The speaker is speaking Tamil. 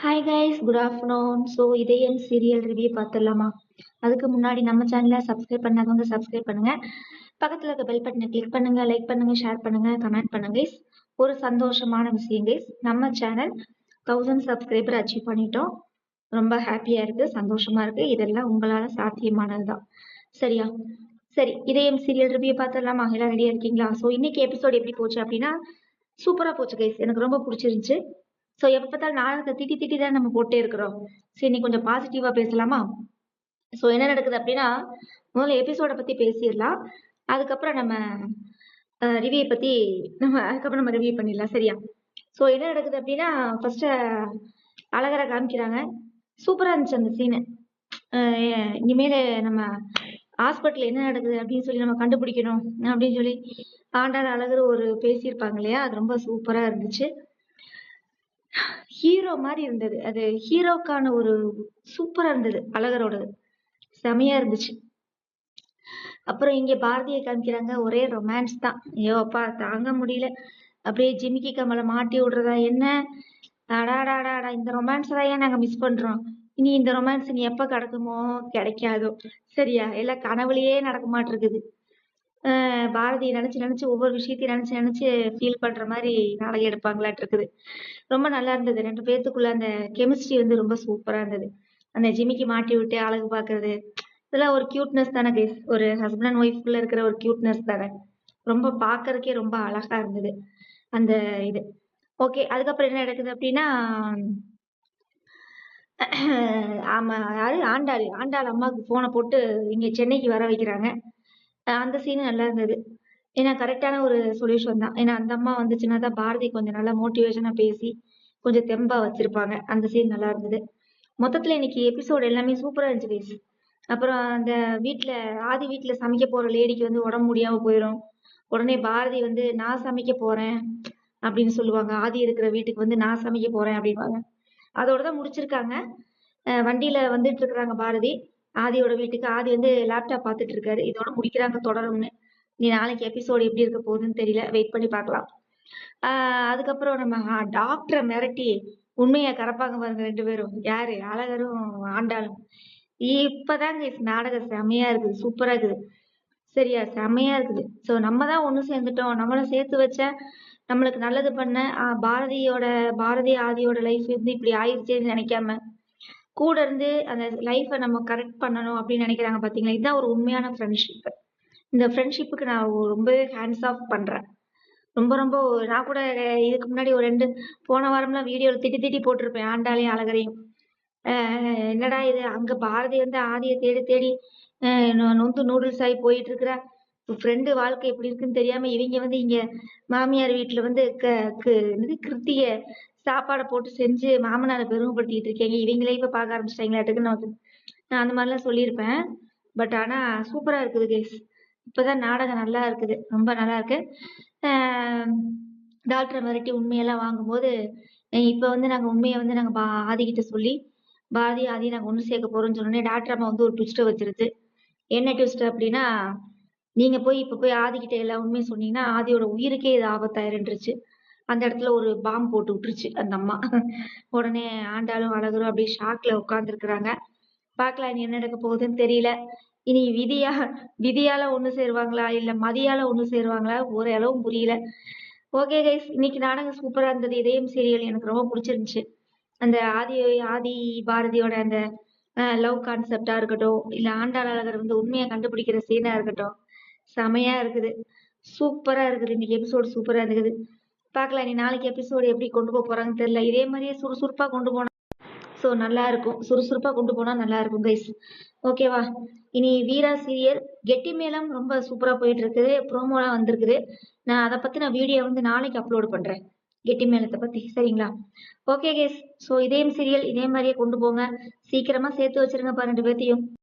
Hi guys, good afternoon. So இதயம் சீரியல் ரிவ்யூ பார்த்துடலாமா? அதுக்கு முன்னாடி நம்ம சேனலை சப்ஸ்கிரைப் பண்ணாதவங்க சப்ஸ்கிரைப் பண்ணுங்க. பக்கத்தில் இருக்க பெல் பட்டனை கிளிக் பண்ணுங்க, லைக் பண்ணுங்க, ஷேர் பண்ணுங்க, கமெண்ட் பண்ணுங்க கைஸ். ஒரு சந்தோஷமான விஷயம் கைஸ், நம்ம சேனல் 1000 சப்ஸ்கிரைபர் அச்சீவ் பண்ணிட்டோம். ரொம்ப ஹாப்பியா இருக்கு, சந்தோஷமா இருக்கு. இதெல்லாம் உங்களால சாத்தியமானதுதான். சரியா? சரி, இதயம் சீரியல் ரிவ்யூ பார்த்துடலாமா? எல்லாம் ரெடியா இருக்கீங்களா? ஸோ இன்னைக்கு எபிசோட் எப்படி போச்சு அப்படின்னா சூப்பரா போச்சு கைஸ். எனக்கு ரொம்ப பிடிச்சிருந்துச்சு. ஸோ எப்ப பார்த்தாலும் நாடகத்தை திட்டி திட்டி தான் நம்ம போட்டே இருக்கிறோம். சரி, நீ கொஞ்சம் பாசிட்டிவா பேசலாமா? ஸோ என்ன நடக்குது அப்படின்னா, முதல்ல எபிசோட பத்தி பேசிடலாம். அதுக்கப்புறம் நம்ம ரிவ்யூ பத்தி அதுக்கப்புறம் நம்ம ரிவ்யூ பண்ணிடலாம். சரியா? ஸோ என்ன நடக்குது அப்படின்னா, ஃபர்ஸ்ட் அழகரை காமிக்கிறாங்க. சூப்பரா இருந்துச்சு அந்த சீனு. இனிமேல நம்ம ஹாஸ்பிட்டல் என்ன நடக்குது அப்படின்னு சொல்லி நம்ம கண்டுபிடிக்கணும் அப்படின்னு சொல்லி ஆண்டாள் அழகர் ஒரு பேசியிருப்பாங்க இல்லையா, அது ரொம்ப சூப்பரா இருந்துச்சு. ஹீரோ மாதிரி இருந்தது. அது ஹீரோக்கான ஒரு சூப்பரா இருந்தது அழகரோடது. செமையா இருந்துச்சு. அப்புறம் இங்க பாரதியை காமிக்கிறாங்க. ஒரே ரொமான்ஸ் தான். ஐயோ அப்பா, தாங்க முடியல. அப்படியே ஜிமிக்கி கமலை மாட்டி விடுறதா என்ன? அடாடாடாடா, இந்த ரொமான்ஸ் தான் ஏன் நாங்க மிஸ் பண்றோம். இனி இந்த ரொமான்ஸ் நீ எப்ப கிடைக்குமோ கிடைக்காதோ. சரியா? எல்லாம் கனவுலயே நடக்க மாட்டிருக்குது. பாரதியை நினைச்சு நினைச்சு ஒவ்வொரு விஷயத்தையும் நினைச்சு நினைச்சு ஃபீல் பண்ற மாதிரி நாடகம் எடுப்பாங்களாட்டு இருக்குது. ரொம்ப நல்லா இருந்தது. 2 பேத்துக்குள்ள அந்த கெமிஸ்ட்ரி வந்து ரொம்ப சூப்பரா இருந்தது. அந்த ஜிமிக்கி மாட்டி விட்டு அழகு பாக்குறது, இதெல்லாம் ஒரு கியூட்னஸ் தானே கைஸ். ஒரு ஹஸ்பண்ட் அண்ட் ஒய்ஃப்குள்ள இருக்கிற ஒரு கியூட்னஸ் தானே. ரொம்ப பாக்குறதுக்கே ரொம்ப அழகா இருந்தது அந்த இது. ஓகே, அதுக்கப்புறம் என்ன நடக்குது அப்படின்னா, ஆமா, யாரு ஆண்டாள் ஆண்டாள் அம்மாவுக்கு போனை போட்டு இங்க சென்னைக்கு வர வைக்கிறாங்க. அந்த சீன் நல்லா இருந்தது. ஏன்னா கரெக்டான ஒரு சொல்யூஷன் தான். ஏன்னா அந்த அம்மா வந்துச்சுன்னா தான் பாரதி கொஞ்சம் நல்லா மோட்டிவேஷனா பேசி கொஞ்சம் தெம்பா வச்சிருப்பாங்க. அந்த சீன் நல்லா இருந்தது. மொத்தத்துல இன்னைக்கு எபிசோட் எல்லாமே சூப்பரா இருந்துச்சு கைஸ். அப்புறம் அந்த வீட்ல ஆதி வீட்ல சமைக்க போற லேடிக்கு வந்து உடம்பு முடியாம போயிடும். உடனே பாரதி வந்து நான் சமைக்க போறேன் அப்படின்னு சொல்லுவாங்க. ஆதி இருக்கிற வீட்டுக்கு வந்து நான் சமைக்க போறேன் அப்படின்வாங்க. அதோட தான் முடிச்சிருக்காங்க. வண்டியில வந்துட்டு இருக்கிறாங்க பாரதி ஆதியோட வீட்டுக்கு. ஆதி வந்து லேப்டாப் பார்த்துட்டு இருக்காரு. இதோட முடிக்கிறாங்க தொடரும்னு. நீ நாளைக்கு எபிசோடு எப்படி இருக்க போகுதுன்னு தெரியல, வெயிட் பண்ணி பார்க்கலாம். அதுக்கப்புறம் நம்ம டாக்டரை மிரட்டி உண்மையை கறப்பாங்க பாருங்க 2 பேரும். யாரு? அழகரும் ஆண்டாளும். இப்பதாங்க நாடகம் செமையா இருக்குது, சூப்பரா இருக்குது. சரியா? செமையா இருக்குது. சோ நம்ம தான் ஒண்ணு சேர்ந்துட்டோம், நம்மள சேர்த்து வச்ச நம்மளுக்கு நல்லது பண்ண பாரதி ஆதியோட லைஃப் வந்து இப்படி ஆயிடுச்சேன்னு நினைக்காம கூட இருந்து அந்த லைஃபை நம்ம கரெக்ட் பண்ணணும் அப்படின்னு நினைக்கிறாங்க பாத்தீங்களா? இதுதான் ஒரு உண்மையான ஃப்ரெண்ட்ஷிப். இந்த ஃப்ரெண்ட்ஷிப்புக்கு நான் ரொம்பவே ஹேண்ட்ஸ் ஆஃப் பண்றேன். ரொம்ப ரொம்ப நான் கூட இதுக்கு முன்னாடி ஒரு 2 போன வாரம்லாம் வீடியோல திட்டி திட்டி போட்டிருப்பேன் ஆண்டாளையும் அழகரையும். என்னடா இது, அங்க பாரதி வந்து ஆதியை தேடி தேடி நொந்து நூடுல்ஸ் ஆகி போயிட்டு இருக்கிறா. ஃப்ரெண்டு வாழ்க்கை எப்படி இருக்குன்னு தெரியாம இவங்க வந்து இங்க மாமியார் வீட்டுல வந்து என்னது கிருத்திய சாப்பாடை போட்டு செஞ்சு மாமனாரை பெருமைப்படுத்திட்டு இருக்கீங்க. இவங்களே இப்ப பார்க்க ஆரம்பிச்சிட்டாங்களாட்டுக்கு நான் அந்த மாதிரிலாம் சொல்லியிருப்பேன். பட் ஆனா சூப்பரா இருக்குது கேஸ். இப்பதான் நாடகம் நல்லா இருக்குது, ரொம்ப நல்லா இருக்கு. டாக்டரை மிரட்டி உண்மையெல்லாம் வாங்கும்போது இப்ப வந்து நாங்க உண்மையை வந்து நாங்க ஆதிக்கிட்ட சொல்லி பாரதி ஆதி நாங்க ஒண்ணு சேர்க்க போறோம்னு சொன்னோடனே டாக்டர் அம்மா வந்து ஒரு ட்விஸ்ட்டை வச்சிருது. என்ன ட்விஸ்ட் அப்படின்னா, நீங்க போய் இப்ப போய் ஆதிக்கிட்ட எல்லா உண்மையும் சொன்னீங்கன்னா ஆதியோட உயிருக்கே இது ஆபத்தாயிருந்துருச்சு. அந்த இடத்துல ஒரு பாம்பு போட்டு விட்டுருச்சு அந்த அம்மா. உடனே ஆண்டாளும் அழகரும் அப்படியே ஷாக்ல உட்கார்ந்துருக்குறாங்க. பார்க்கலாம் இனி என்ன நடக்க போகுதுன்னு தெரியல. இனி விதியால ஒண்ணு சேருவாங்களா இல்ல மதியால ஒண்ணு சேருவாங்களா ஒரு அளவும் புரியல. ஓகே கைஸ், இன்னைக்கு நாடகம் சூப்பரா இருந்தது. இதயம் சீரியல் எனக்கு ரொம்ப பிடிச்சிருந்துச்சு. அந்த ஆதி பாரதியோட அந்த லவ் கான்செப்டா இருக்கட்டும், இல்ல ஆண்டாள் அழகர் வந்து உண்மையை கண்டுபிடிக்கிற சீனா இருக்கட்டும், செமையா இருக்குது, சூப்பரா இருக்குது. இன்னைக்கு எபிசோடு சூப்பரா இருக்குது. பார்க்கலாம் நீ நாளைக்கு எபிசோடு எப்படி கொண்டு போக போறாங்கன்னு தெரியல. இதே மாதிரியே சுறுசுறுப்பா கொண்டு போனா ஸோ நல்லா இருக்கும். சுறுசுறுப்பா கொண்டு போனா நல்லா இருக்கும் கைஸ். ஓகேவா? இனி வீரா சீரியல் கெட்டி மேளம் ரொம்ப சூப்பரா போயிட்டு இருக்குது. ப்ரோமோலாம் வந்திருக்குது. நான் அதை பத்தின வீடியோ வந்து நாளைக்கு அப்லோட் பண்றேன், கெட்டி மேளத்தை பத்தி. சரிங்களா? Okay guys. ஸோ இதே சீரியல் இதே மாதிரியே கொண்டு போங்க. சீக்கிரமா சேர்த்து வச்சிருங்க 12 பேத்தையும்.